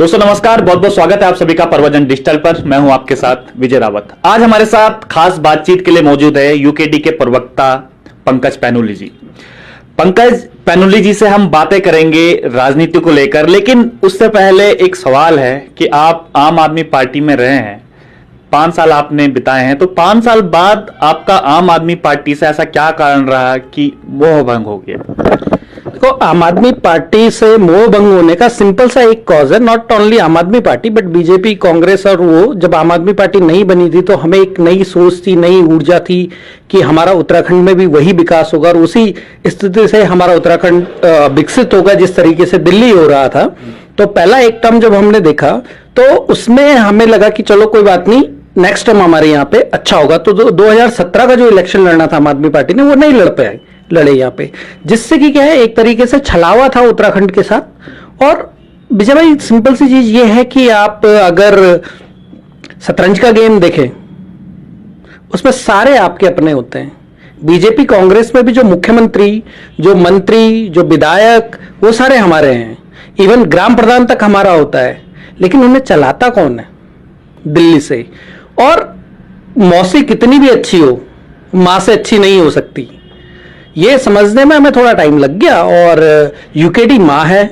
दोस्तों नमस्कार, बहुत बहुत स्वागत है आप सभी का प्रवचन डिजिटल पर। मैं हूं आपके साथ विजय रावत। आज हमारे साथ खास बातचीत के लिए मौजूद है यूकेडी के प्रवक्ता पंकज पैनुली जी। पंकज पैनुली जी से हम बातें करेंगे राजनीति को लेकर, लेकिन उससे पहले एक सवाल है कि आप आम आदमी पार्टी में रहे हैं, 5 साल आपने बिताए हैं, तो 5 साल बाद आपका आम आदमी पार्टी से ऐसा क्या कारण रहा कि मोह भंग हो गया? तो आम आदमी पार्टी से मोह भंग होने का सिंपल सा एक कॉज है। नॉट ओनली आम आदमी पार्टी बट बीजेपी, कांग्रेस और वो जब आम आदमी पार्टी नहीं बनी थी तो हमें एक नई सोच थी, नई ऊर्जा थी कि हमारा उत्तराखंड में भी वही विकास होगा और उसी स्थिति से हमारा उत्तराखंड विकसित होगा जिस तरीके से दिल्ली हो रहा था। तो पहला एक टर्म जब हमने देखा तो उसमें हमें लगा कि चलो कोई बात नहीं, नेक्स्ट टर्म हमारे यहाँ पे अच्छा होगा। तो 2017 का जो इलेक्शन लड़ना था आम आदमी पार्टी ने वो नहीं लड़े यहाँ पे, जिससे कि क्या है, एक तरीके से छलावा था उत्तराखंड के साथ। और विजय भाई सिंपल सी चीज ये है कि आप अगर शतरंज का गेम देखें उसमें सारे आपके अपने होते हैं। बीजेपी कांग्रेस में भी जो मुख्यमंत्री, जो मंत्री, जो विधायक, वो सारे हमारे हैं। इवन ग्राम प्रधान तक हमारा होता है, लेकिन उन्हें चलाता कौन है? दिल्ली से। और मौसी कितनी भी अच्छी हो, मां से अच्छी नहीं हो सकती, ये समझने में हमें थोड़ा टाइम लग गया। और यूकेडी मां है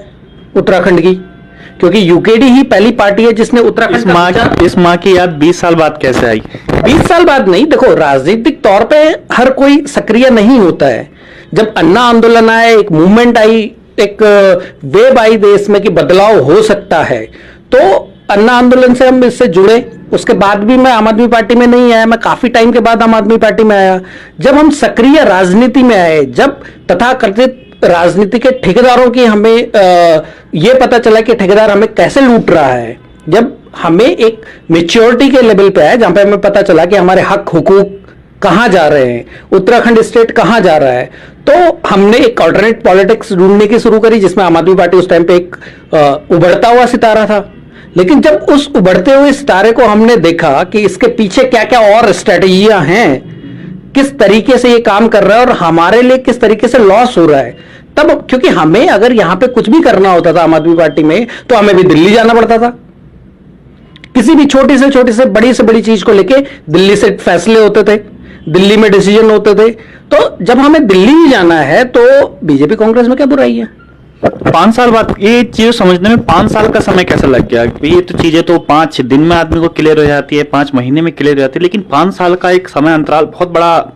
उत्तराखंड की, क्योंकि यूकेडी ही पहली पार्टी है जिसने उत्तराखंड इस मां की याद 20 साल बाद कैसे आई? 20 साल बाद नहीं, देखो राजनीतिक तौर पे हर कोई सक्रिय नहीं होता है। जब अन्ना आंदोलन आया, एक मूवमेंट आई, एक वेव आई देश में कि बदलाव हो सकता है, तो अन्ना आंदोलन से हम इससे जुड़े। उसके बाद भी मैं आम आदमी पार्टी में नहीं आया, मैं काफी टाइम के बाद आम आदमी पार्टी में आया। जब हम सक्रिय राजनीति में आए, जब तथाकथित राजनीति के ठेकेदारों की हमें यह पता चला कि ठेकेदार हमें कैसे लूट रहा है, जब हमें एक मेच्योरिटी के लेवल पे आया जहां पे हमें पता चला कि हमारे हक हुकूक कहां जा रहे हैं, उत्तराखंड स्टेट कहां जा रहा है, तो हमने एक ऑल्टरनेट पॉलिटिक्स ढूंढने की शुरू करी, जिसमें आम आदमी पार्टी उस टाइम पे एक उभरता हुआ सितारा था। लेकिन जब उस उभरते हुए सितारे को हमने देखा कि इसके पीछे क्या क्या और स्ट्रेटजियां हैं, किस तरीके से ये काम कर रहा है और हमारे लिए किस तरीके से लॉस हो रहा है, तब क्योंकि हमें अगर यहां पे कुछ भी करना होता था आम आदमी पार्टी में तो हमें भी दिल्ली जाना पड़ता था। किसी भी छोटी से बड़ी चीज को लेके दिल्ली से फैसले होते थे, दिल्ली में डिसीजन होते थे। तो जब हमें दिल्ली ही जाना है तो बीजेपी कांग्रेस में क्या बुराई है? 5 साल बाद ये चीज समझने में 5 साल का समय कैसे लग गया? ये तो चीजें तो 5 दिन में आदमी को क्लियर हो जाती है, 5 महीने में क्लियर हो जाती है, लेकिन 5 साल का एक समय अंतराल बहुत बड़ा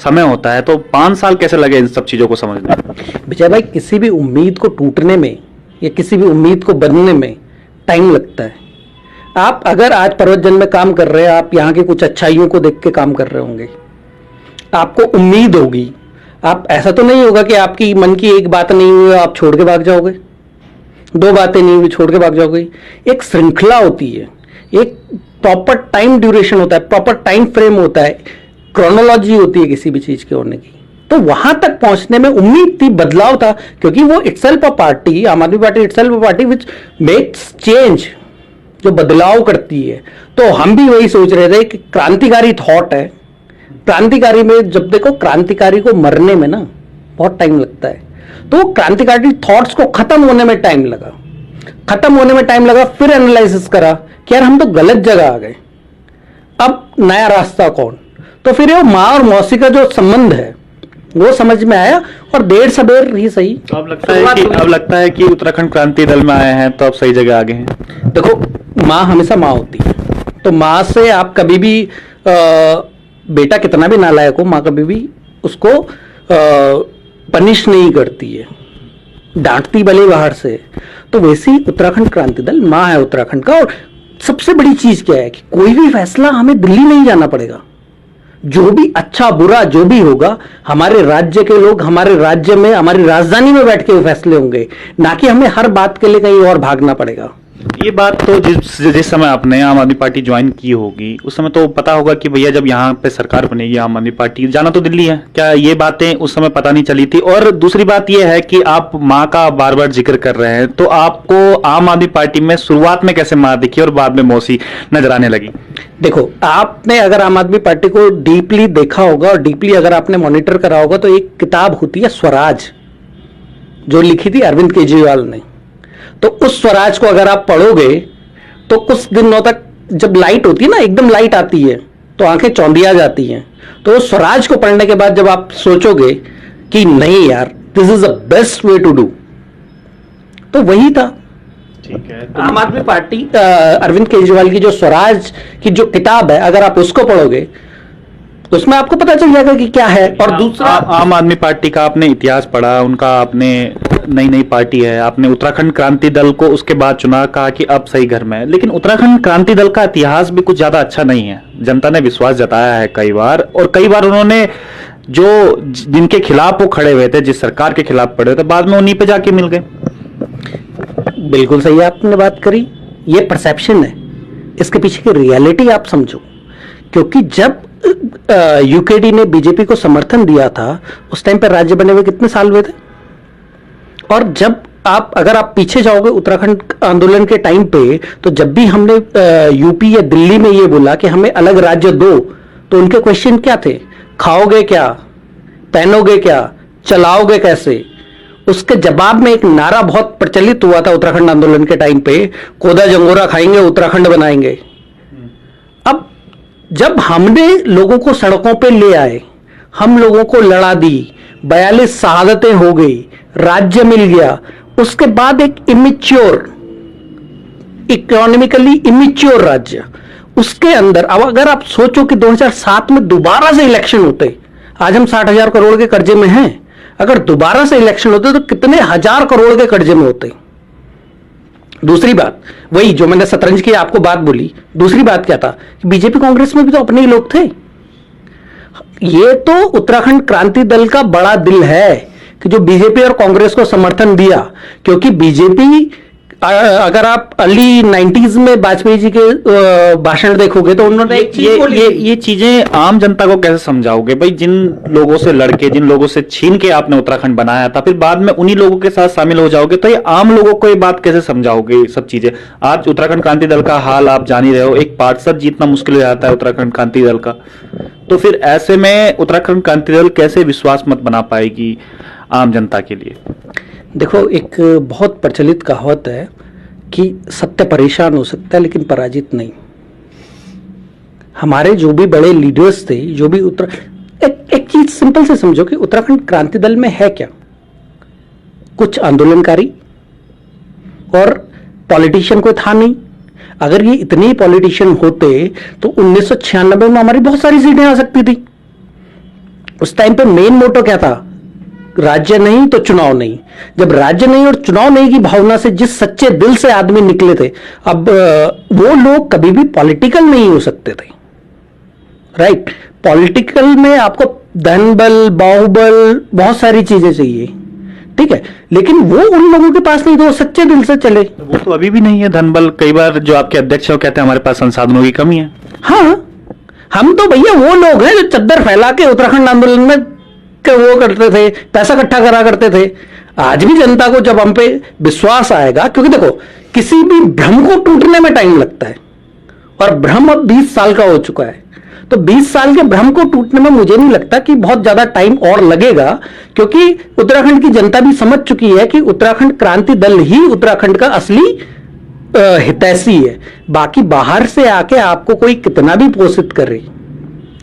समय होता है। तो 5 साल कैसे लगे इन सब चीजों को समझने में? विजय भाई, किसी भी उम्मीद को टूटने में या किसी भी उम्मीद को बनने में टाइम लगता है। आप अगर आज पर्वतजन में काम कर रहे हैं, आप यहाँ की कुछ अच्छाइयों को देख के काम कर रहे होंगे, आपको उम्मीद होगी। आप ऐसा तो नहीं होगा कि आपकी मन की एक बात नहीं हुई आप छोड़ के भाग जाओगे, 2 बातें नहीं हुई छोड़ के भाग जाओगे। एक श्रृंखला होती है, एक प्रॉपर टाइम ड्यूरेशन होता है, प्रॉपर टाइम फ्रेम होता है, क्रोनोलॉजी होती है किसी भी चीज के होने की। तो वहां तक पहुंचने में उम्मीद थी, बदलाव था, क्योंकि वो इटसेल्फ अ पार्टी, आम आदमी party itself a party which makes change, जो बदलाव करती है। तो हम भी वही सोच रहे थे कि क्रांतिकारी थॉट है। क्रांतिकारी में जब देखो, क्रांतिकारी को मरने में ना बहुत टाइम लगता है, तो क्रांतिकारी थॉट्स को खत्म होने में टाइम लगा, फिर एनालिसिस करा कि यार हम तो गलत जगह आ गए, अब नया रास्ता कौन? तो फिर ये माँ और मौसी का जो संबंध है वो समझ में आया, और देर सबेर ही सही। अब लगता है कि उत्तराखंड क्रांति दल में आए हैं तो अब सही जगह आ गए हैं। देखो, माँ हमेशा माँ होती है, तो माँ से आप कभी भी बेटा कितना भी नालायक हो, माँ कभी भी उसको पनिश नहीं करती है, डांटती भले बाहर से। तो वैसे ही उत्तराखंड क्रांति दल माँ है उत्तराखंड का। और सबसे बड़ी चीज क्या है कि कोई भी फैसला हमें दिल्ली नहीं जाना पड़ेगा। जो भी अच्छा बुरा जो भी होगा, हमारे राज्य के लोग हमारे राज्य में, हमारी राजधानी में बैठ के वो फैसले होंगे, ना कि हमें हर बात के लिए कहीं और भागना पड़ेगा। ये बात तो जिस समय आपने आम आदमी पार्टी ज्वाइन की होगी उस समय तो पता होगा कि भैया जब यहाँ पे सरकार बनेगी आम आदमी पार्टी, जाना तो दिल्ली है। क्या ये बातें उस समय पता नहीं चली थी? और दूसरी बात ये है कि आप माँ का बार बार जिक्र कर रहे हैं, तो आपको आम आदमी पार्टी में शुरुआत में कैसे माँ दिखी और बाद में मौसी नजर आने लगी? देखो, आपने अगर आम आदमी पार्टी को डीपली देखा होगा और डीपली अगर आपने मॉनिटर करा होगा, तो एक किताब होती है स्वराज, जो लिखी थी अरविंद केजरीवाल ने। तो उस स्वराज को अगर आप पढ़ोगे तो कुछ दिनों तक, जब लाइट होती है ना, एकदम लाइट आती है तो आंखें चौंधिया जाती हैं। तो उस स्वराज को पढ़ने के बाद जब आप सोचोगे कि नहीं यार, this is the best way to do, तो वही था। ठीक है। आम आदमी पार्टी, अरविंद केजरीवाल की जो स्वराज की जो किताब है, अगर आप उसको पढ़ोगे तो उसमें आपको पता चल जाएगा कि क्या है। और दूसरा, आम आदमी पार्टी का आपने इतिहास पढ़ा, उनका आपने नई नई पार्टी है, आपने उत्तराखंड क्रांति दल को उसके बाद चुना, कहा कि अब सही घर में है। लेकिन उत्तराखंड क्रांति दल का इतिहास भी कुछ ज्यादा अच्छा नहीं है। जनता ने विश्वास जताया है कई बार, और कई बार उन्होंने जो जिनके खिलाफ वो खड़े हुए थे, जिस सरकार के खिलाफ पड़े थे, बाद में उन्हीं पे जाके मिल गए। बिल्कुल सही आपने बात करी। ये परसेप्शन है, इसके पीछे की रियलिटी आप समझो। क्योंकि जब यूकेडी ने बीजेपी को समर्थन दिया था, उस टाइम पर राज्य बने हुए कितने साल हुए थे? और जब आप, अगर आप पीछे जाओगे उत्तराखंड आंदोलन के टाइम पे, तो जब भी हमने यूपी या दिल्ली में ये बोला कि हमें अलग राज्य दो, तो उनके क्वेश्चन क्या थे? खाओगे क्या, पहनोगे क्या, चलाओगे कैसे? उसके जवाब में एक नारा बहुत प्रचलित हुआ था उत्तराखंड आंदोलन के टाइम पे, कोदा जंगोरा खाएंगे, उत्तराखंड बनाएंगे। अब जब हमने लोगों को सड़कों पे ले आए, हम लोगों को लड़ा दी, 42 शहादतें हो गई, राज्य मिल गया, उसके बाद एक इमेच्योर, इकोनॉमिकली इमेच्योर राज्य, उसके अंदर अब अगर आप सोचो कि 2007 में दोबारा से इलेक्शन होते, आज हम 60,000 करोड़ के कर्जे में हैं, अगर दोबारा से इलेक्शन होते तो कितने हजार करोड़ के कर्जे में होते। दूसरी बात, वही जो मैंने शतरंज की आपको बात बोली, दूसरी बात क्या था? बीजेपी कांग्रेस में भी तो अपने ही लोग थे। ये तो उत्तराखंड क्रांति दल का बड़ा दिल है कि जो बीजेपी और कांग्रेस को समर्थन दिया। क्योंकि बीजेपी, अगर आप अर्ली 90s में वाजपेयी जी के भाषण देखोगे तो उन्होंने ये चीजें आम जनता को कैसे समझाओगे भाई? जिन लोगों से लड़के, जिन लोगों से छीन के आपने उत्तराखंड बनाया था, फिर बाद में उन्हीं लोगों के साथ शामिल हो जाओगे, तो ये आम लोगों को ये बात कैसे समझाओगे? ये सब चीजें आज उत्तराखंड क्रांति दल का हाल आप जान ही रहे हो, एक पार्षद जीतना मुश्किल हो जाता है उत्तराखंड क्रांति दल का। तो फिर ऐसे में उत्तराखंड क्रांति दल कैसे विश्वास मत बना पाएगी आम जनता के लिए? देखो, एक बहुत प्रचलित कहावत है कि सत्य परेशान हो सकता है लेकिन पराजित नहीं। हमारे जो भी बड़े लीडर्स थे, जो भी एक चीज सिंपल से समझो कि उत्तराखंड क्रांति दल में है क्या? कुछ आंदोलनकारी और पॉलिटिशियन कोई था नहीं। अगर ये इतने ही पॉलिटिशियन होते तो 1996 में हमारी बहुत सारी सीटें आ सकती थी। उस टाइम पे मेन मोटो क्या था? राज्य नहीं तो चुनाव नहीं। जब राज्य नहीं और चुनाव नहीं की भावना से जिस सच्चे दिल से आदमी निकले थे, अब वो लोग कभी भी पॉलिटिकल नहीं हो सकते थे, राइट? पॉलिटिकल में आपको धन बल, बाहुबल, बहुत सारी चीजें चाहिए, ठीक है, लेकिन वो उन लोगों के पास नहीं थे, वो सच्चे दिल से चले। वो तो अभी भी नहीं है धन बल। कई बार जो आपके अध्यक्ष कहते हैं हमारे पास संसाधनों की कमी है। हाँ, हम तो भैया वो लोग हैं जो चद्दर फैला के उत्तराखंड आंदोलन में वो करते थे, पैसा इकट्ठा करा करते थे। आज भी जनता को जब हम पे विश्वास आएगा, क्योंकि देखो किसी भी भ्रम को टूटने में टाइम लगता है, और भ्रम अब 20 साल का हो चुका है, तो 20 साल के भ्रम को टूटने में मुझे नहीं लगता कि बहुत ज्यादा टाइम और लगेगा। क्योंकि उत्तराखंड की जनता भी समझ चुकी है कि उत्तराखंड क्रांति दल ही उत्तराखंड का असली हितैषी है। बाकी बाहर से आके आपको कोई कितना भी पोषित करे,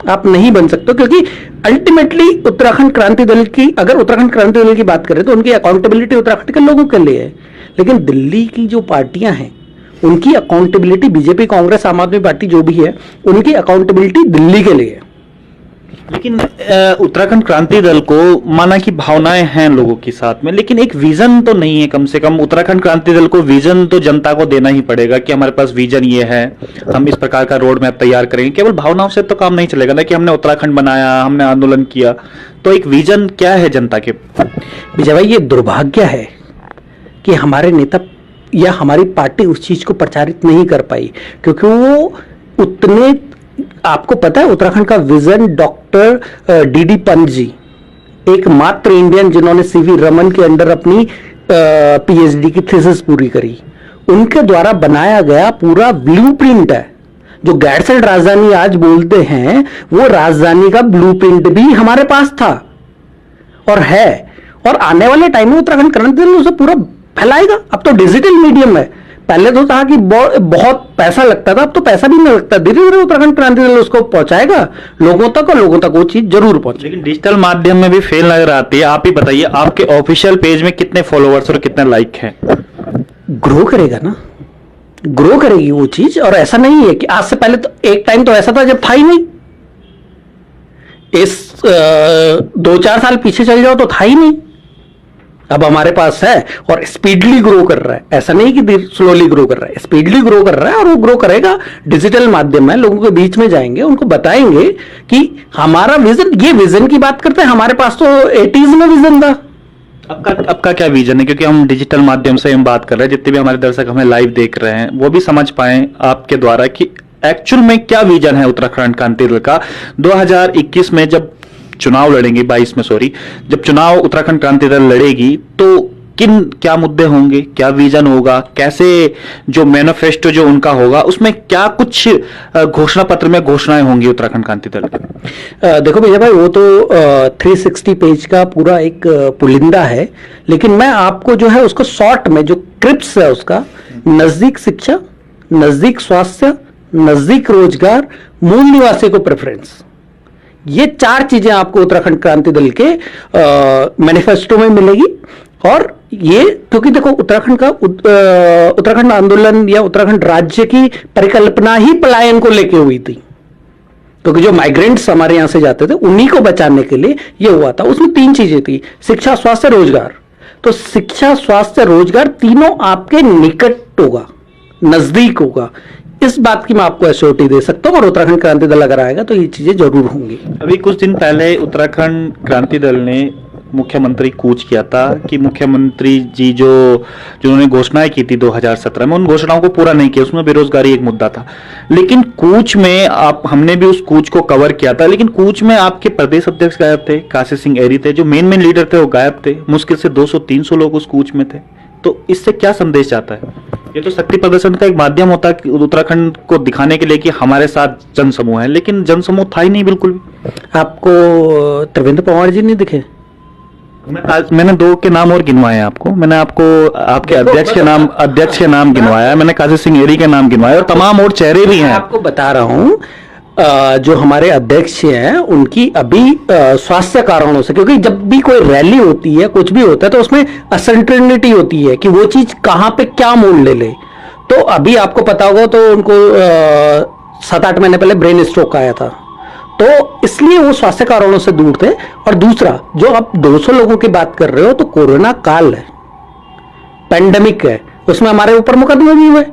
आप नहीं बन सकते। क्योंकि अल्टीमेटली उत्तराखंड क्रांति दल की, अगर उत्तराखंड क्रांति दल की बात करें तो उनकी अकाउंटेबिलिटी उत्तराखंड के लोगों के लिए है, लेकिन दिल्ली की जो पार्टियां हैं उनकी अकाउंटेबिलिटी, बीजेपी, कांग्रेस, आम आदमी पार्टी जो भी है, उनकी अकाउंटेबिलिटी दिल्ली के लिए है। लेकिन उत्तराखंड क्रांति दल को माना कि भावनाएं हैं लोगों के साथ में, लेकिन एक विजन तो नहीं है। कम से कम उत्तराखंड क्रांति दल को विजन तो जनता को देना ही पड़ेगा कि हमारे पास विजन ये है, हम इस प्रकार का रोड मैप तैयार करेंगे। केवल भावनाओं से तो काम नहीं चलेगा ना कि हमने उत्तराखंड बनाया, हमने आंदोलन किया। तो एक विजन क्या है जनता के? विजय भाई, ये दुर्भाग्य है कि हमारे नेता या हमारी पार्टी उस चीज को प्रचारित नहीं कर पाई, क्योंकि वो उतने, आपको पता है उत्तराखंड का vision doctor DD Pant ji, एकमात्र इंडियन जिन्होंने सीवी रमन के अंडर अपनी पीएचडी की थीसिस पूरी करी, उनके द्वारा बनाया गया पूरा ब्लूप्रिंट है। जो गैरसैंण राजधानी आज बोलते हैं, वो राजधानी का ब्लूप्रिंट भी हमारे पास था और है, और आने वाले टाइम में उत्तराखंड क्रांति दल उसे पूरा फैलाएगा। अब तो डिजिटल मीडियम है, पहले तो था कि बहुत पैसा लगता था, अब तो पैसा भी नहीं लगता। धीरे धीरे उत्तराखंड क्रांति दल उसको पहुंचाएगा लोगों तक, और लोगों तक वो चीज जरूर पहुंचेगी। लेकिन डिजिटल माध्यम में भी फेल नजर आती है। आप ही बताइए, आपके ऑफिशियल पेज में कितने फॉलोअर्स और कितने लाइक हैं? ग्रो करेगा ना, ग्रो करेगी वो चीज। और ऐसा नहीं है कि आज से पहले, तो एक टाइम तो ऐसा था जब था ही नहीं। इस 2-4 साल पीछे चल जाओ तो था ही नहीं। अब हमारे पास है और स्पीडली ग्रो कर रहा है। ऐसा नहीं कि स्लोली ग्रो कर रहा है, स्पीडली ग्रो कर रहा है। और वो ग्रो करेगा, डिजिटल माध्यम है, लोगों के बीच में जाएंगे, उनको बताएंगे कि हमारा विजन, ये विजन की बात करते हैं। हमारे पास तो 80s में विजन था। आपका क्या विजन है? क्योंकि हम डिजिटल माध्यम से हम बात कर रहे हैं, जितने भी हमारे दर्शक हमें लाइव देख रहे हैं वो भी समझ पाए आपके द्वारा कि एक्चुअल में क्या विजन है उत्तराखंड क्रांति दल का। 2021 में जब चुनाव लड़ेंगे, 22 में सॉरी, जब चुनाव उत्तराखंड क्रांति दल लड़ेगी तो किन क्या मुद्दे होंगे, क्या विजन होगा, कैसे जो मैनिफेस्टो जो उनका होगा उसमें क्या कुछ घोषणा पत्र में घोषणाएं होंगी उत्तराखंड क्रांति दल की? देखो भैया भाई, वो तो 360 पेज का पूरा एक पुलिंदा है, लेकिन मैं आपको जो है उसको शॉर्ट में, जो क्रिप्स है उसका, नजदीक शिक्षा, नजदीक स्वास्थ्य, नजदीक रोजगार, मूल निवासी को प्रेफरेंस, ये 4 चीजें आपको उत्तराखंड क्रांति दल के मैनिफेस्टो में मिलेगी। और ये क्योंकि देखो, उत्तराखंड आंदोलन या उत्तराखंड राज्य की परिकल्पना ही पलायन को लेके हुई थी, क्योंकि जो माइग्रेंट्स हमारे यहां से जाते थे उन्हीं को बचाने के लिए ये हुआ था। उसमें 3 चीजें थी, शिक्षा, स्वास्थ्य, रोजगार। तो शिक्षा, स्वास्थ्य, रोजगार तीनों आपके निकट होगा, नजदीक होगा। इस बात की मैं आपको एश्योरिटी दे सकता हूं। और उत्तराखंड क्रांति दल अगर आएगा तो ये चीजें जरूर होंगी। अभी कुछ दिन पहले उत्तराखंड क्रांति दल ने मुख्यमंत्री कूच किया था कि मुख्यमंत्री जी जिन्होंने घोषणाएं की थी 2017 में, उन घोषणाओं को पूरा नहीं किया। उसमें बेरोजगारी एक मुद्दा था। लेकिन कूच में हमने भी उस कूच को कवर किया था, लेकिन कूच में आपके प्रदेश अध्यक्ष गायब थे, काशी सिंह एरी थे, जो मेन लीडर थे वो गायब थे। मुश्किल से 200-300 लोग उस कूच में थे। तो इससे क्या संदेश जाता है? ये तो शक्ति प्रदर्शन का एक माध्यम होता है उत्तराखंड को दिखाने के लिए कि हमारे साथ जनसमूह है, लेकिन जनसमूह था ही नहीं बिल्कुल भी। आपको त्रिवेंद्र पवार जी नहीं दिखे? मैंने 2 के नाम और गिनवाए आपको। मैंने आपको आपके अध्यक्ष के नाम गिनवाया, मैंने काशी सिंह एरी के नाम गिनवाए, और तमाम और चेहरे भी हैं। आपको बता रहा हूं, जो हमारे अध्यक्ष हैं उनकी अभी स्वास्थ्य कारणों से, क्योंकि जब भी कोई रैली होती है, कुछ भी होता है, तो उसमें असर्टेनिटी होती है कि वो चीज कहां पे क्या मोड़ ले ले। तो अभी आपको पता होगा, तो उनको 7-8 महीने पहले ब्रेन स्ट्रोक आया था, तो इसलिए वो स्वास्थ्य कारणों से दूर थे। और दूसरा, जो आप 200 लोगों की बात कर रहे हो, तो कोरोना काल है, पेंडेमिक है, उसमें हमारे ऊपर मुकदमे भी हुए।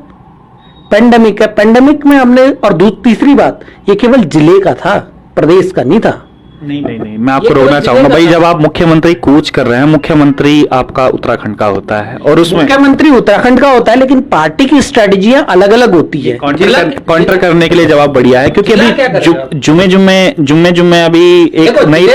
पेंडेमिक है, पेंडेमिक में हमने, और तीसरी बात, ये केवल जिले का था, प्रदेश का नहीं था। नहीं, मैं आपको रोकना चाहूंगा भाई। जब आप मुख्यमंत्री कूच कर रहे हैं, मुख्यमंत्री आपका उत्तराखंड का होता है, और उसमें मुख्यमंत्री उत्तराखंड का होता है, लेकिन पार्टी की स्ट्रेटेजियां अलग अलग होती है। काउंटर करने के लिए जवाब बढ़िया है, क्योंकि अभी जुम्मे अभी एक नई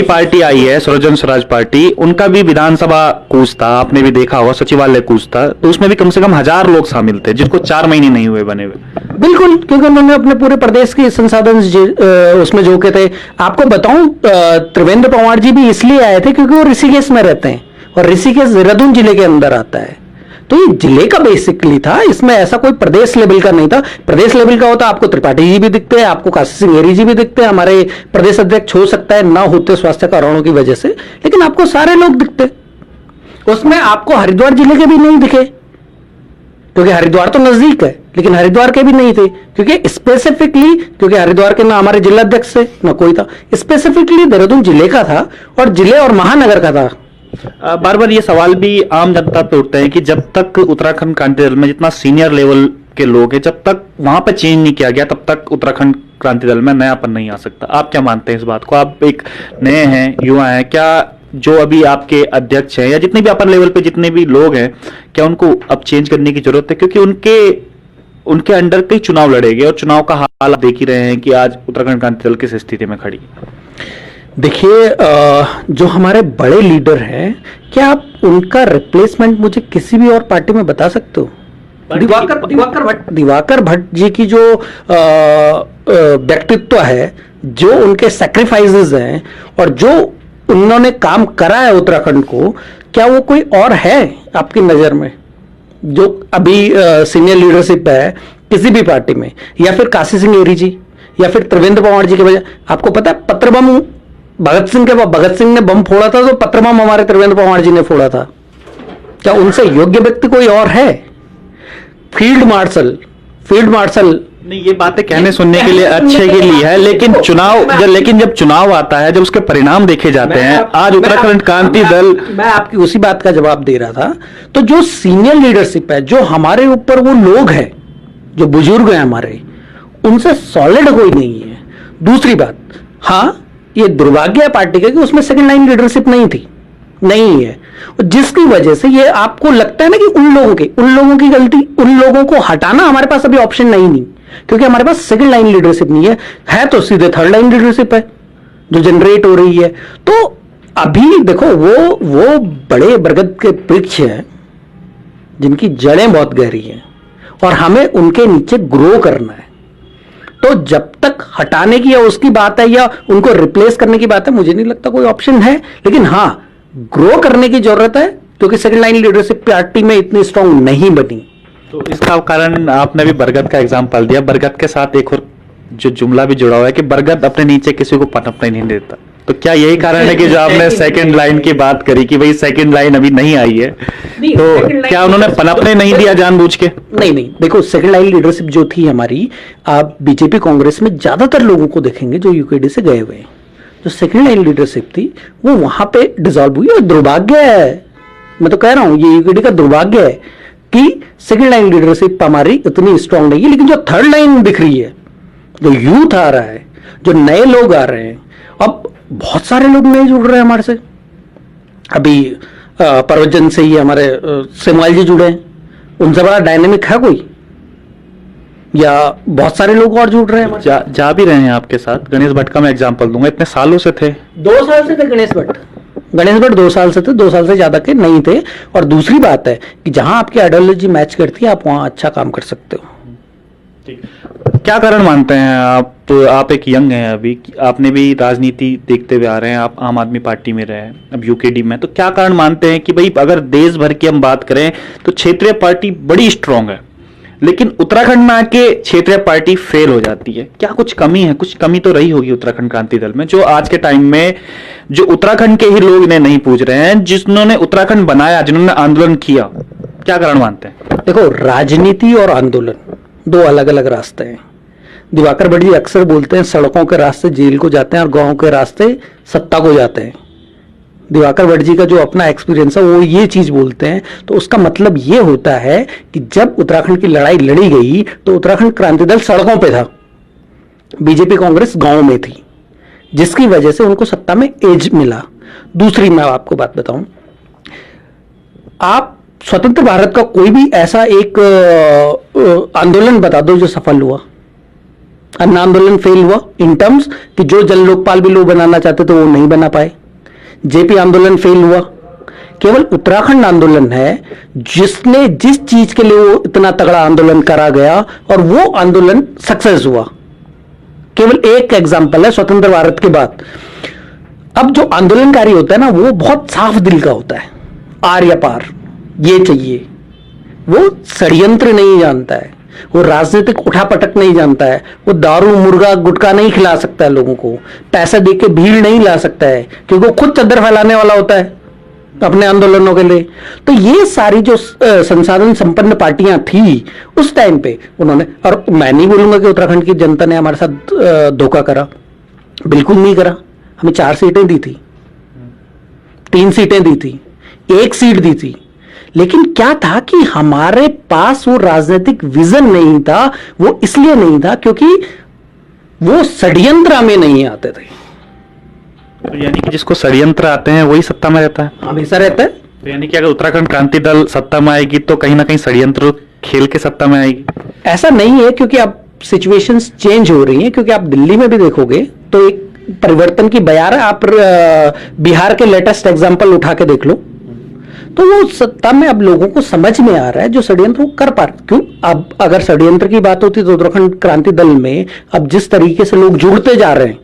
पार्टी आई है, स्वराज स्वराज पार्टी। उनका भी विधानसभा कूच था, आपने भी देखा होगा, सचिवालय कूच था। तो उसमें भी कम से कम 1000 लोग शामिल थे, जिनको 4 महीने नहीं हुए बने हुए। बिल्कुल, क्योंकि उन्होंने अपने पूरे प्रदेश के संसाधन उसमें झोंके थे। आपको बताऊं, त्रिवेंद्र पवार जी भी इसलिए आए थे क्योंकि वो ऋषिकेश में रहते हैं, और ऋषिकेश देहरादून जिले के अंदर आता है। तो ये जिले का बेसिकली था, इसमें ऐसा कोई प्रदेश लेवल का नहीं था। प्रदेश लेवल का होता आपको त्रिपाठी जी भी दिखते हैं, आपको काशी सिंह एरी जी भी दिखते हैं, हमारे प्रदेश अध्यक्ष हो सकता है ना होते स्वास्थ्य कारणों की वजह से, लेकिन आपको सारे लोग दिखते। उसमें आपको हरिद्वार जिले के भी नहीं दिखे, क्योंकि हरिद्वार तो नजदीक है, लेकिन हरिद्वार के भी नहीं थे, क्योंकि स्पेसिफिकली, क्योंकि हरिद्वार के ना हमारे जिला अध्यक्ष थे ना कोई था, स्पेसिफिकली देहरादून जिले का था, और जिले और महानगर का था। बार बार ये सवाल भी आम जनता पे उठते हैं कि जब तक उत्तराखंड क्रांति दल में जितना सीनियर लेवल के लोग हैं, जब तक वहां पर चेंज नहीं किया गया, तब तक उत्तराखंड क्रांति दल में नयापन नहीं आ सकता। आप क्या मानते हैं इस बात को? आप एक नए हैं, युवा हैं, क्या जो अभी आपके अध्यक्ष हैं या जितने भी अपर लेवल पे जितने भी लोग हैं, क्या उनको अब चेंज करने की जरूरत है? क्योंकि उनके अंडर कई चुनाव लड़ेंगे, और चुनाव का हाल देख ही रहे हैं कि आज उत्तराखंड क्रांति दल किस स्थिति में खड़ी। देखिए, जो हमारे बड़े लीडर हैं, क्या आप उनका रिप्लेसमेंट मुझे किसी भी और पार्टी में बता सकते हो? दिवाकर भट्ट जी की जो व्यक्तित्व है, जो उनके सैक्रिफाइसेस हैं, और जो उन्होंने काम करा है उत्तराखंड को, क्या वो कोई और है आपकी नजर में जो अभी सीनियर लीडरशिप है किसी भी पार्टी में, या फिर काशी सिंह एरी जी या फिर त्रिवेंद्र पवार जी के वजह? आपको पता है पत्र बम भगत सिंह ने बम फोड़ा था तो पत्र बम हमारे त्रिवेंद्र पवार जी ने फोड़ा था। क्या उनसे योग्य व्यक्ति कोई और है? फील्ड मार्शल नहीं, ये बातें कहने सुनने के लिए अच्छे के लिए है, लेकिन जब चुनाव आता है, जब उसके परिणाम देखे जाते हैं, आज उत्तराखंड क्रांति दल, मैं आपकी उसी बात का जवाब दे रहा था। तो जो सीनियर लीडरशिप है, जो हमारे ऊपर वो लोग हैं, जो बुजुर्ग हैं हमारे, उनसे सॉलिड कोई नहीं है। दूसरी बात, हाँ ये दुर्भाग्य है पार्टी का कि उसमें सेकंड लाइन लीडरशिप नहीं है, जिसकी वजह से ये आपको लगता है ना कि उन लोगों की गलती, उन लोगों को हटाना हमारे पास अभी ऑप्शन नहीं, क्योंकि हमारे पास सेकंड लाइन लीडरशिप नहीं है तो सीधे थर्ड लाइन लीडरशिप है जो जनरेट हो रही है। तो अभी देखो वो बड़े बरगद के वृक्ष हैं जिनकी जड़ें बहुत गहरी हैं और हमें उनके नीचे ग्रो करना है। तो जब तक हटाने की या उसकी बात है या उनको रिप्लेस करने की बात है, मुझे नहीं लगता कोई ऑप्शन है। लेकिन हाँ, ग्रो करने की जरूरत है क्योंकि सेकंड लाइन लीडरशिप पार्टी में इतनी स्ट्रांग नहीं बनी। तो इसका कारण आपने भी बरगद का एग्जांपल दिया। बरगद के साथ एक और जो जुमला भी जुड़ा हुआ है कि बरगद अपने नीचे किसी को पनपने नहीं देता। तो क्या यही कारण है कि जो आपने सेकंड लाइन की बात करी कि भाई सेकंड लाइन अभी नहीं आई है, तो क्या उन्होंने पनपने नहीं दिया जानबूझ के? नहीं, देखो सेकंड लाइन लीडरशिप जो थी हमारी, आप बीजेपी कांग्रेस में ज्यादातर लोगों को देखेंगे जो यूकेडी से गए हुए हैं, जो सेकंड लाइन लीडरशिप थी वो वहां पे डिसॉल्व हुई। और दुर्भाग्य है, मैं तो कह रहा हूं ये यूकेडी का दुर्भाग्य है कि सेकंड लाइन लीडरशिप हमारी इतनी स्ट्रांग नहीं है। लेकिन जो थर्ड लाइन दिख रही है, जो यूथ आ रहा है, जो नए लोग आ रहे हैं, अब बहुत सारे लोग नए जुड़ रहे हैं हमारे से। अभी परवजन से ही हमारे सेमवाल जी जुड़े हैं, उनसे बड़ा डायनेमिक है कोई? या बहुत सारे लोग और जुड़ रहे हैं जा भी रहे हैं आपके साथ। गणेश भट्ट का मैं एग्जांपल दूंगा, इतने सालों से थे, 2 साल से थे गणेश भट्ट 2 साल से थे, 2 साल से ज्यादा के नहीं थे। और दूसरी बात है कि जहां आपकी आइडियोलॉजी मैच करती है आप वहां अच्छा काम कर सकते हो। क्या कारण मानते हैं आप? तो आप एक यंग हैं अभी, आपने भी राजनीति देखते हुए आ रहे हैं, आप आम आदमी पार्टी में रहे, अब यूकेडी में, तो क्या कारण मानते हैं कि भाई अगर देश भर की हम बात करें तो क्षेत्रीय पार्टी बड़ी स्ट्रांग है, लेकिन उत्तराखंड में आके क्षेत्रीय पार्टी फेल हो जाती है? क्या कुछ कमी है? कुछ कमी तो रही होगी उत्तराखंड क्रांति दल में, जो आज के टाइम में जो उत्तराखंड के ही लोग इन्हें नहीं पूछ रहे हैं, जिन्होंने उत्तराखंड बनाया, जिन्होंने आंदोलन किया, क्या कारण मानते हैं? देखो, राजनीति और आंदोलन 2 अलग अलग रास्ते हैं। दिवाकर भट्ट जी अक्सर बोलते हैं सड़कों के रास्ते जेल को जाते हैं और गांव के रास्ते सत्ता को जाते हैं। दिवाकर भट्ट जी का जो अपना एक्सपीरियंस है वो ये चीज बोलते हैं। तो उसका मतलब ये होता है कि जब उत्तराखंड की लड़ाई लड़ी गई तो उत्तराखंड क्रांति दल सड़कों पे था, बीजेपी कांग्रेस गांव में थी, जिसकी वजह से उनको सत्ता में एज मिला। दूसरी मैं आपको बात बताऊं, आप स्वतंत्र भारत का कोई भी ऐसा एक आंदोलन बता दो जो सफल हुआ। अन्ना आंदोलन फेल हुआ इन टर्म्स कि जो जन लोकपाल भी लोग बनाना चाहते थे वो नहीं बना पाए। जेपी आंदोलन फेल हुआ। केवल उत्तराखंड आंदोलन है जिसने जिस चीज के लिए वो इतना तगड़ा आंदोलन करा गया और वो आंदोलन सक्सेस हुआ। केवल एक एग्जांपल है स्वतंत्र भारत के बाद। अब जो आंदोलनकारी होता है ना वो बहुत साफ दिल का होता है, आर या पार ये चाहिए। वो षड्यंत्र नहीं जानता है, वो राजनीतिक उठापटक नहीं जानता है, वो दारू मुर्गा गुटखा नहीं खिला सकता है लोगों को, पैसा दे के भीड़ नहीं ला सकता है, क्योंकि वो खुद चद्दर फैलाने वाला होता है अपने आंदोलनों के लिए। तो ये सारी जो संसाधन संपन्न पार्टियां थी उस टाइम पे उन्होंने, और मैं नहीं बोलूंगा कि उत्तराखंड की जनता ने हमारे साथ धोखा करा, बिल्कुल नहीं करा। हमें 4 सीटें दी थी, 3 सीटें दी थी, 1 सीट दी थी, लेकिन क्या था कि हमारे पास वो राजनीतिक विजन नहीं था। वो इसलिए नहीं था क्योंकि वो षड्यंत्र में नहीं आते थे। तो यानी कि जिसको षड्यंत्र आते हैं वही सत्ता में रहता है, हमेशा रहता है। तो यानी कि अगर उत्तराखंड क्रांति दल सत्ता में आएगी तो कहीं ना कहीं षड्यंत्र खेल के सत्ता में आएगी? ऐसा नहीं है, क्योंकि अब सिचुएशंस चेंज हो रही हैं। क्योंकि आप दिल्ली में भी देखोगे तो एक परिवर्तन की बयार है। आप बिहार के लेटेस्ट एग्जाम्पल उठा के देख लो, तो वो सत्ता में अब लोगों को समझ में आ रहा है जो षड्यंत्र वो कर पा रहे। क्यों? अब अगर षड्यंत्र की बात होती तो उत्तराखंड क्रांति दल में अब जिस तरीके से लोग जुड़ते जा रहे हैं,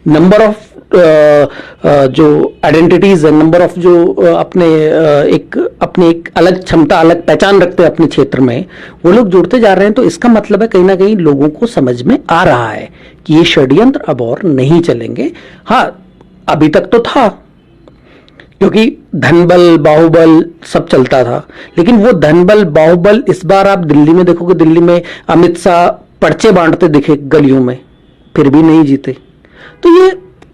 नंबर ऑफ जो आइडेंटिटीज है, नंबर ऑफ जो अपनी एक अलग क्षमता, अलग पहचान रखते हैं अपने क्षेत्र में, वो लोग जुड़ते जा रहे हैं। तो इसका मतलब है कहीं ना कहीं लोगों को समझ में आ रहा है कि ये षड्यंत्र अब और नहीं चलेंगे। हाँ, अभी तक तो था, क्योंकि धनबल बाहुबल सब चलता था, लेकिन वो धनबल बाहुबल इस बार आप दिल्ली में देखोगे, दिल्ली में अमित शाह पर्चे बांटते दिखे गलियों में, फिर भी नहीं जीते। तो ये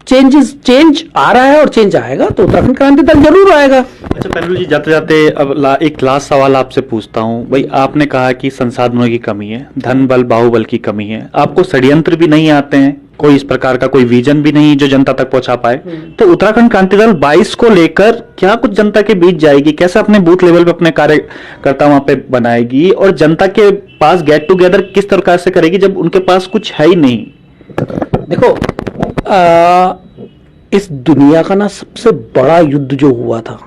चेंज आ रहा है और चेंज आएगा, तो उत्तराखंड क्रांति दल जरूर आएगा। अच्छा पैनुल जी, जाते जाते अब एक लास्ट सवाल आपसे पूछता हूं भाई, आपने कहा कि संसाधनों की कमी है, धन बल बाहुबल की कमी है, आपको षड्यंत्र भी नहीं आते हैं, कोई इस प्रकार का कोई विजन भी नहीं जो जनता तक पहुंचा पाए, तो उत्तराखंड क्रांति दल 22 को लेकर क्या कुछ जनता के बीच जाएगी, कैसे अपने बूथ लेवल पे अपने कार्यकर्ता वहां पे बनाएगी और जनता के पास गेट टुगेदर किस प्रकार से करेगी जब उनके पास कुछ है ही नहीं? देखो, इस दुनिया का ना सबसे बड़ा युद्ध जो हुआ था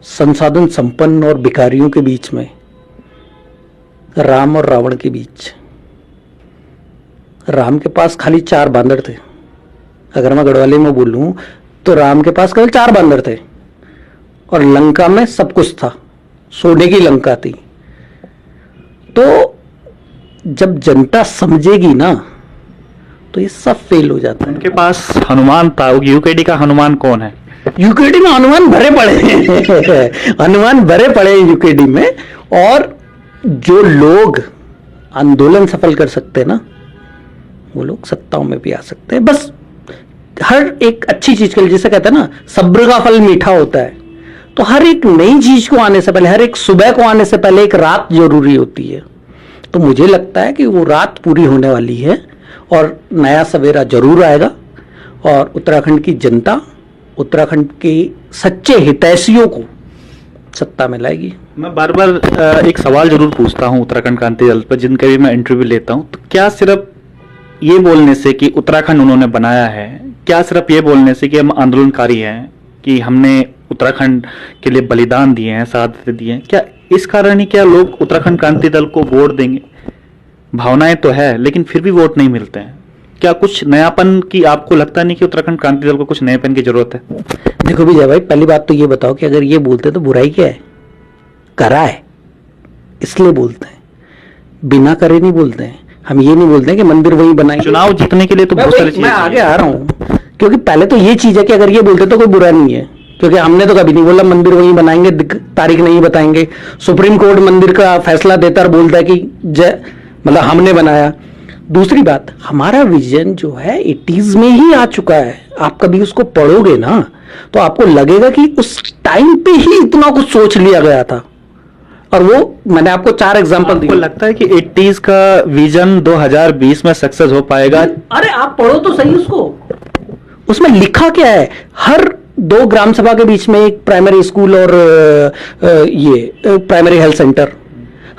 संसाधन संपन्न और भिखारियों के बीच में, राम और रावण के बीच। राम के पास खाली 4 बांदर थे, अगर मैं गढ़वाली में बोलूं तो राम के पास केवल 4 बांदर थे, और लंका में सब कुछ था, सोने की लंका थी। तो जब जनता समझेगी ना तो ये सब फेल हो जाता है। उनके पास हनुमान था, यूकेडी का हनुमान कौन है? यूकेडी में हनुमान भरे पड़े हैं हनुमान भरे पड़े हैं यूकेडी में। और जो लोग आंदोलन सफल कर सकते हैं ना, वो लोग सत्ताओं में भी आ सकते हैं। बस हर एक अच्छी चीज के लिए, जैसे कहते हैं ना, सब्र का फल मीठा होता है, तो हर एक नई चीज को आने से पहले, हर एक सुबह को आने से पहले एक रात जरूरी होती है। तो मुझे लगता है कि वो रात पूरी होने वाली है और नया सवेरा जरूर आएगा, और उत्तराखंड की जनता उत्तराखंड के सच्चे हितैषियों को सत्ता में लाएगी। मैं बार बार एक सवाल जरूर पूछता हूं उत्तराखंड क्रांति दल पर, जिनके भी मैं इंटरव्यू लेता हूं, तो क्या सिर्फ ये बोलने से कि उत्तराखंड उन्होंने बनाया है, क्या सिर्फ ये बोलने से कि हम आंदोलनकारी हैं, कि हमने उत्तराखंड के लिए बलिदान दिए हैं, शहादतें दी हैं, क्या इस कारण ही क्या लोग उत्तराखंड क्रांति दल को वोट देंगे? भावनाएं तो है लेकिन फिर भी वोट नहीं मिलते हैं। क्या कुछ नयापन की आपको लगता नहीं कि उत्तराखंड क्रांति दल को कुछ नयापन की जरूरत है? देखो विजय भाई, पहली बात तो ये बताओ कि अगर ये बोलते तो बुराई क्या है? करा है इसलिए बोलते हैं, बिना करे नहीं बोलते हैं। हम ये नहीं बोलते हैं कि मंदिर वहीं बनाएंगे। चुनाव जीतने के लिए तो बहुत सारी चीजें, मैं आगे आ रहा हूं, क्योंकि पहले तो ये चीज है कि अगर ये बोलते तो कोई बुरा नहीं है, क्योंकि हमने तो कभी नहीं बोला मंदिर वहीं बनाएंगे, तारीख नहीं बताएंगे। सुप्रीम कोर्ट मंदिर का फैसला देता और बोलता है कि मतलब हमने बनाया। दूसरी बात, हमारा विजन जो है 80s में ही आ चुका है। आप कभी उसको पढ़ोगे ना तो आपको लगेगा कि उस टाइम पे ही इतना कुछ सोच लिया गया था, और वो मैंने आपको 4 एग्जांपल दिए। आपको लगता है कि 80s का विजन 2020 में सक्सेस हो पाएगा? अरे आप पढ़ो तो सही उसको, उसमें लिखा क्या है। हर 2 ग्राम सभा के बीच में एक प्राइमरी स्कूल और ये प्राइमरी हेल्थ सेंटर,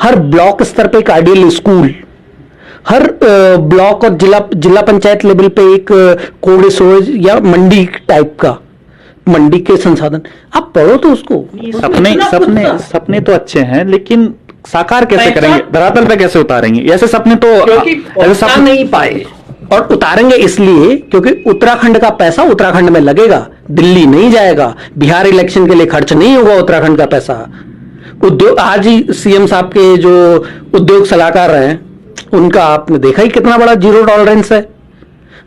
हर ब्लॉक स्तर पे एक आइडियल स्कूल, हर ब्लॉक और जिला पंचायत लेवल पे एक कोल्ड स्टोरेज या मंडी टाइप का, मंडी के संसाधन। आप पढ़ो तो उसको। सपने तो अच्छे हैं, लेकिन साकार कैसे करेंगे, धरातल पे कैसे उतारेंगे? ऐसे सपने तो ऐसे सपने नहीं पाए, और उतारेंगे इसलिए क्योंकि उत्तराखंड का पैसा उत्तराखंड में लगेगा, दिल्ली नहीं जाएगा। बिहार इलेक्शन के लिए खर्च नहीं होगा उत्तराखंड का पैसा। उद्योग, आज ही सीएम साहब के जो उद्योग सलाहकार हैं, उनका आपने देखा ही कितना बड़ा जीरो टॉलरेंस है।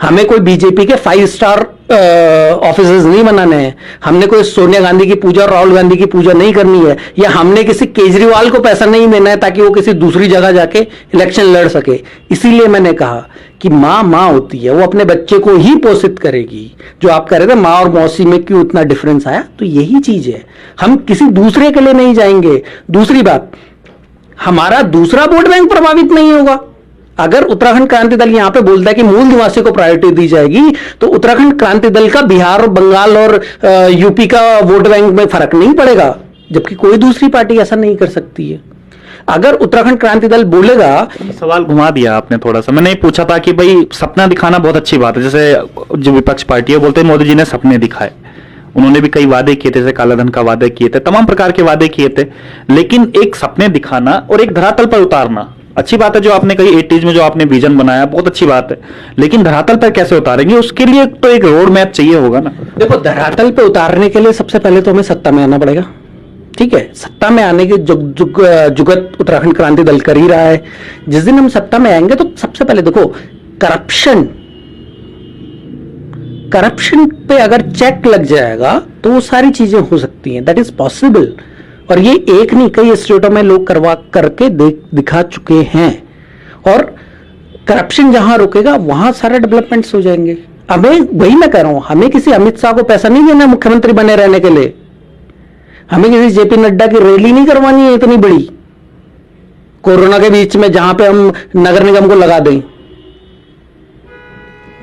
हमें कोई बीजेपी के 5 स्टार ऑफिसर्स नहीं बनाने हैं, हमने कोई सोनिया गांधी की पूजा और राहुल गांधी की पूजा नहीं करनी है, या हमने किसी केजरीवाल को पैसा नहीं देना है ताकि वो किसी दूसरी जगह जाके इलेक्शन लड़ सके। इसीलिए मैंने कहा कि माँ होती है, वो अपने बच्चे को ही पोषित करेगी। जो आप कह रहे थे माँ और मौसी में क्यों इतना डिफरेंस आया, तो यही चीज है, हम किसी दूसरे के लिए नहीं जाएंगे। दूसरी बात, हमारा दूसरा वोट बैंक प्रभावित नहीं होगा। अगर उत्तराखंड क्रांति दल यहां पे बोलता है कि मूल निवासी को प्रायोरिटी दी जाएगी, तो उत्तराखंड क्रांति दल का बिहार और बंगाल और यूपी का वोट बैंक में फर्क नहीं पड़ेगा, जबकि कोई दूसरी पार्टी ऐसा नहीं कर सकती है। अगर उत्तराखंड क्रांति दल बोलेगा, सवाल घुमा दिया आपने थोड़ा सा। मैंने पूछा था कि भाई सपना दिखाना बहुत अच्छी बात है, जैसे जो विपक्ष पार्टी है बोलते हैं मोदी जी ने सपने दिखाए, उन्होंने भी कई वादे किए थे, जैसे कालाधन का वादे किए थे, तमाम प्रकार के वादे किए थे, लेकिन एक सपने दिखाना और एक धरातल पर उतारना अच्छी बात है जो आपने कही 80s में जो आपने विजन बनाया, बहुत अच्छी बात है, लेकिन धरातल पर कैसे उतारेंगे? उसके लिए तो एक रोड मैप चाहिए होगा ना। देखो, धरातल पे उतारने के लिए सबसे पहले तो हमें सत्ता में आना पड़ेगा। ठीक है, सत्ता में आने की जुगत उत्तराखंड क्रांति दल कर ही रहा है। जिस दिन हम सत्ता में आएंगे तो सबसे पहले देखो, करप्शन पे अगर चेक लग जाएगा तो वो सारी चीजें हो सकती हैं, दैट इज पॉसिबल। और ये एक नहीं, कई स्टेटों में लोग करवा करके दिखा चुके हैं। और करप्शन जहां रुकेगा वहां सारे डेवलपमेंट्स हो जाएंगे। हमें, वही मैं कह रहा हूं, हमें किसी अमित शाह को पैसा नहीं देना मुख्यमंत्री बने रहने के लिए। हमें किसी जेपी नड्डा की रैली नहीं करवानी है इतनी बड़ी कोरोना के बीच में, जहां पे हम नगर निगम को लगा दें।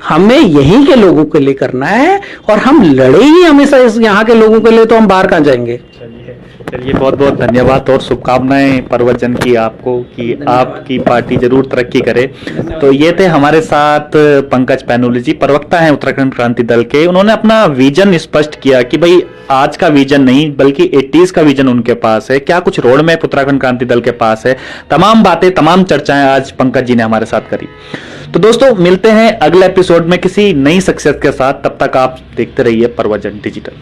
हमें यहीं के लोगों के लिए करना है, और हम लड़े ही हमेशा यहां के लोगों के लिए, तो हम बाहर कहां जाएंगे। चलिए, बहुत बहुत धन्यवाद और शुभकामनाएं परवजन की आपको, कि आपकी पार्टी जरूर तरक्की करे। तो ये थे हमारे साथ पंकज पैनुली जी, प्रवक्ता हैं उत्तराखंड क्रांति दल के। उन्होंने अपना विजन स्पष्ट किया कि भाई आज का विजन नहीं बल्कि 80s का विजन उनके पास है, क्या कुछ रोड मैप उत्तराखंड क्रांति दल के पास है। तमाम बातें, तमाम चर्चाएं आज पंकज जी ने हमारे साथ करी। तो दोस्तों, मिलते हैं अगले एपिसोड में किसी नई शख्सियत के साथ। तब तक आप देखते रहिए परवजन डिजिटल।